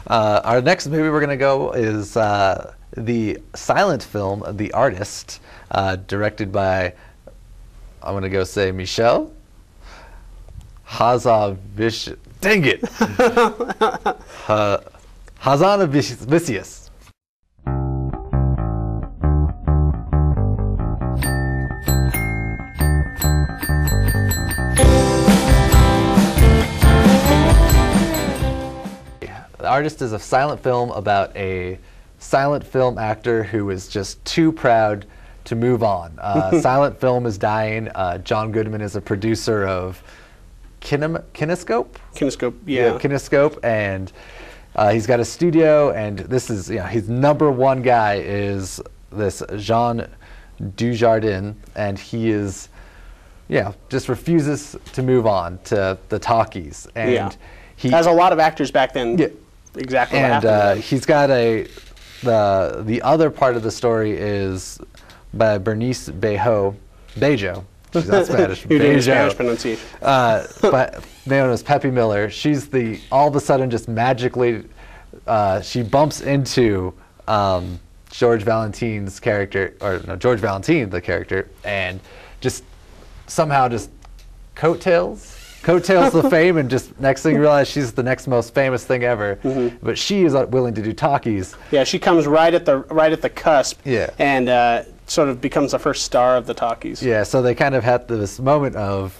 Our next movie we're going to go is the silent film The Artist, directed by, I'm going to go say Michel. Hazanavicius. Dang it! Hazanavicius. The Artist is a silent film about a silent film actor who is just too proud to move on. Silent film is dying. John Goodman is a producer of Kinescope? Kinescope, yeah. Kinescope, and he's got a studio, and this is, his #1 guy is this Jean Dujardin, and he is, just refuses to move on to the talkies. And he has a lot of actors back then. Yeah. Exactly. And he's got the other part of the story is by Bérénice Bejo. She's not Spanish. You're doing Spanish pronunciation. But known as Pepe Miller, she's all of a sudden just magically, she bumps into George Valentin's character, or no, George Valentin, the character, and just somehow just coattails the fame, and just next thing you realize she's the next most famous thing ever. But she is willing to do talkies. Yeah, she comes right at the cusp. Yeah. And sort of becomes the first star of the talkies. Yeah, so they kind of had this moment of,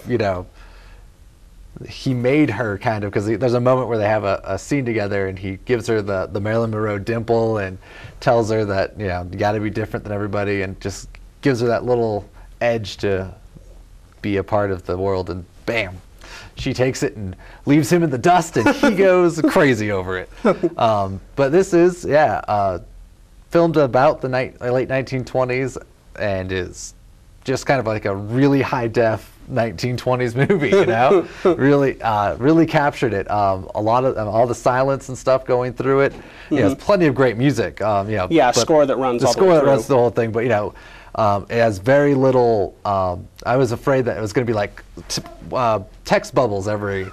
he made her kind of, because there's a moment where they have a scene together, and he gives her the Marilyn Monroe dimple and tells her that, you got to be different than everybody, and just gives her that little edge to be a part of the world, and bam. She takes it and leaves him in the dust, and he goes crazy over it. But this is, filmed about the late 1920s, and is just kind of like a really high-def 1920s movie, really captured it. A lot of all the silence and stuff going through it. There's plenty of great music. Score that runs the all score the way that through. runs the whole thing. But it has very little. I was afraid that it was going to be like text bubbles every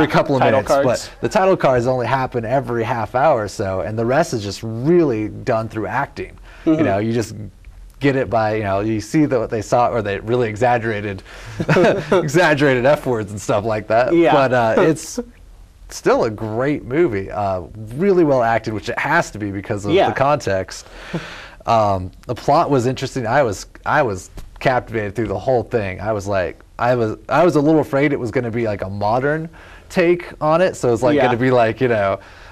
couple of minutes, cards. but the title cards only happen every half hour or so, and the rest is just really done through acting. You just get it by, you see what they saw, or they really exaggerated F words and stuff like that. Yeah. But it's still a great movie, really well acted, which it has to be because of the context. The plot was interesting. I was captivated through the whole thing. I was a little afraid it was going to be like a modern take on it. So it's like going to be like,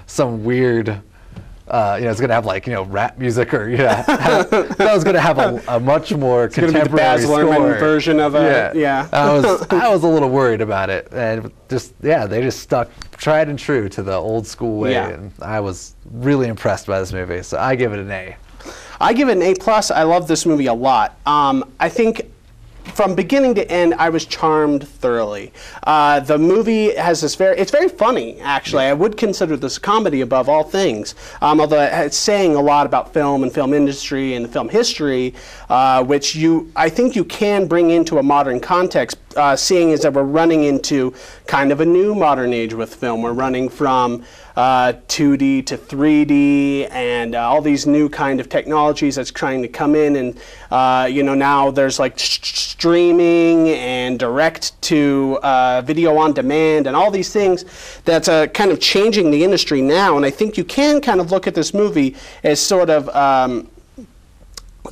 some weird, it's going to have like, rap music, or, that was going to have a much more contemporary score version of it. I was a little worried about it, and they just stuck tried and true to the old school way, and I was really impressed by this movie. So I give it an A. I give it an A+. I love this movie a lot. I think from beginning to end, I was charmed thoroughly. The movie has this it's very funny, actually. I would consider this a comedy above all things, although it's saying a lot about film and film industry and film history, which I think you can bring into a modern context, seeing as that we're running into kind of a new modern age with film. We're running from 2D to 3D, and all these new kind of technologies that's trying to come in, and now there's like streaming and direct to video on demand and all these things that's kind of changing the industry now. And I think you can kind of look at this movie as sort of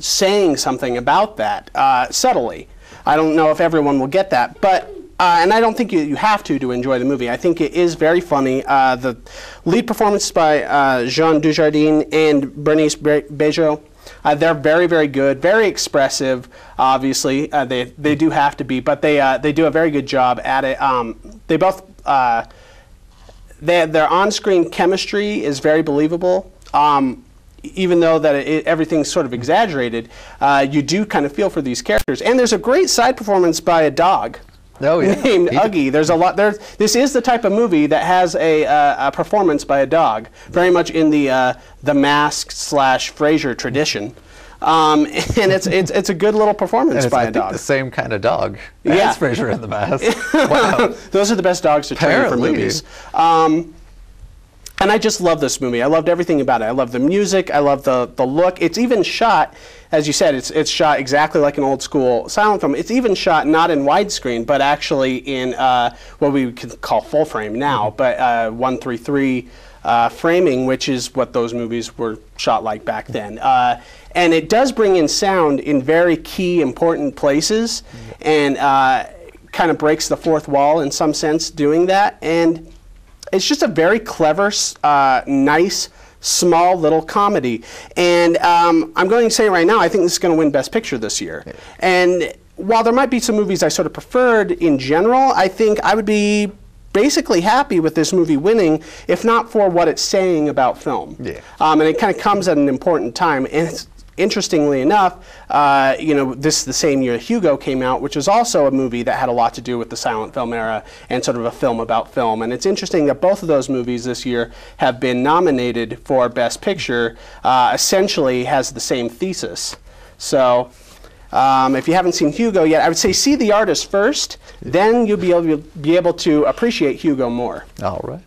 saying something about that subtly. I don't know if everyone will get that, but and I don't think you have to enjoy the movie. I think it is very funny. The lead performance by Jean Dujardin and Bérénice Bejo, they're very, very good, very expressive. Obviously, they do have to be, but they do a very good job at it. They both their on-screen chemistry is very believable. Even though that everything's sort of exaggerated, you do kind of feel for these characters. And there's a great side performance by a dog. Oh, yeah. Named Uggy. There's a lot there. This is the type of movie that has a performance by a dog, very much in the Mask / Frasier tradition, and it's a good little performance by a dog. The same kind of dog as Frasier in the Mask. Wow, those are the best dogs to train for movies. And I just love this movie. I loved everything about it. I love the music. I love the look. It's even shot, as you said, it's shot exactly like an old school silent film. It's even shot not in widescreen, but actually in what we could call full frame now, but 1:3:3 framing, which is what those movies were shot like back then. And it does bring in sound in very key, important places, and kind of breaks the fourth wall in some sense doing that. And it's just a very clever, nice, small little comedy. And I'm going to say right now, I think this is going to win Best Picture this year. Yeah. And while there might be some movies I sort of preferred in general, I think I would be basically happy with this movie winning, if not for what it's saying about film. Yeah. And it kind of comes at an important time. And it's, interestingly enough, you know, this is the same year Hugo came out, which was also a movie that had a lot to do with the silent film era and sort of a film about film. And it's interesting that both of those movies this year have been nominated for Best Picture, essentially has the same thesis. So if you haven't seen Hugo yet, I would say see the artist first, then you'll be able to appreciate Hugo more. All right.